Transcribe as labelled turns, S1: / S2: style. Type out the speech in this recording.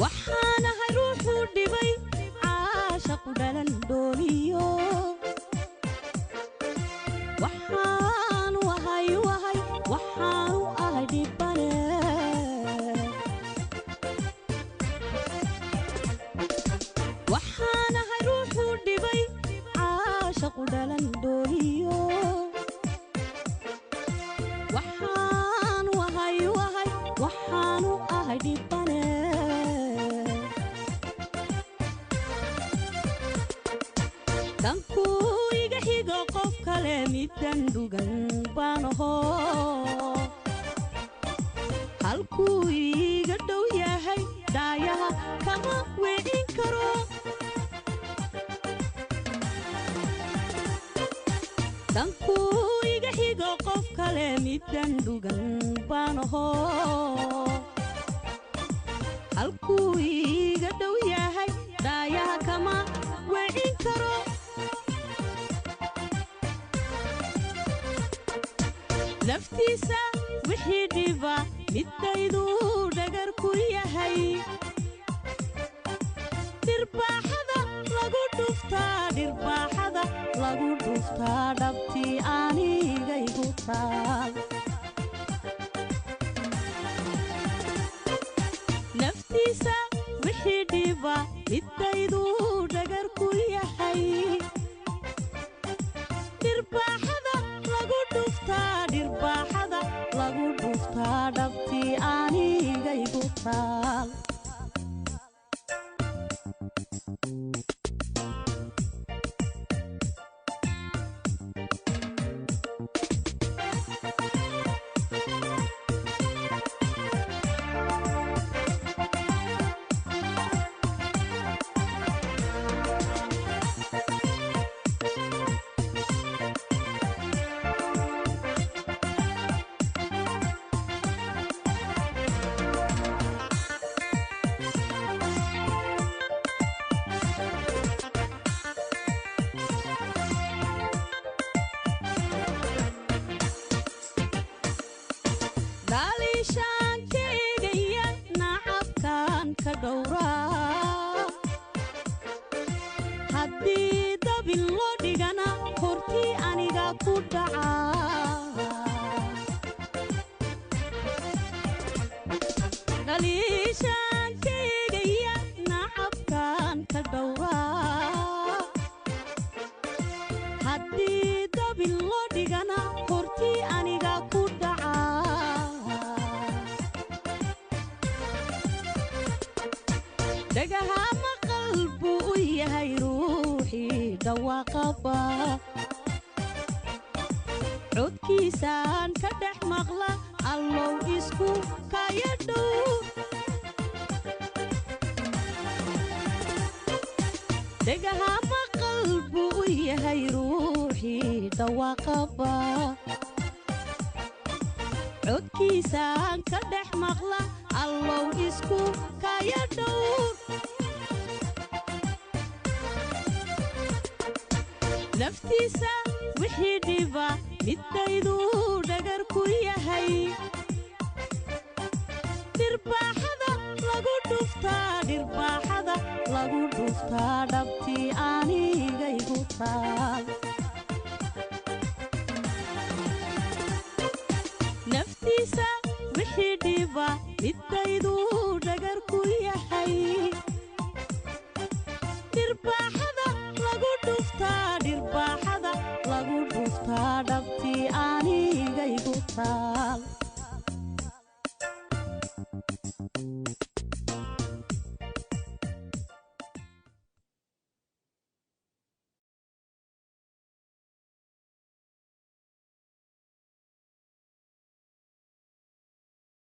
S1: وحانا هروحو دبي عاشق دلن دوليو وحان وهاي وحان وهاي دباني وحانا هروحو دبي عاشق دلن دوليو وحان وهاي وحان وهاي دباني danku iga xigo qof kale midan dugan baanaho halku iga dhow yahay daayaha kama weyn karo danku iga xigo qof kale midan dugan baanaho halku iga dhow yahay daayaha kama weyn karo naftiisa wixii dhiba midaydu dhagar ku yahay dirbaaxada lagu dhuftaa dhabtii anigaygu taal naftiisa wixii dhiba midaydu dhagar ku yahay dirbaaxada lagu dhuftaa dhabtii anigaygu taal داليشان كيغيا نعب كان كدورا هدي دبل لو ديغانا هورتي انيغا كودعا داليشان كيغيا نعب كان كدورا هدي دبل لو ديغانا هورتي انيغا كودعا دغها ما قلبو يهي روحي دواقبا عودكيسان كدح مقلا الله اسكو كايدو دغها ما قلبو يهي روحي دواقبا عودكيسان كدح مقلا الله اسكو كايدو naftiisa wixii dhiba midaydu dhagar ku yahay dirbaaxada lagu dhuftaa dhabtii anigaygu taal naftiisa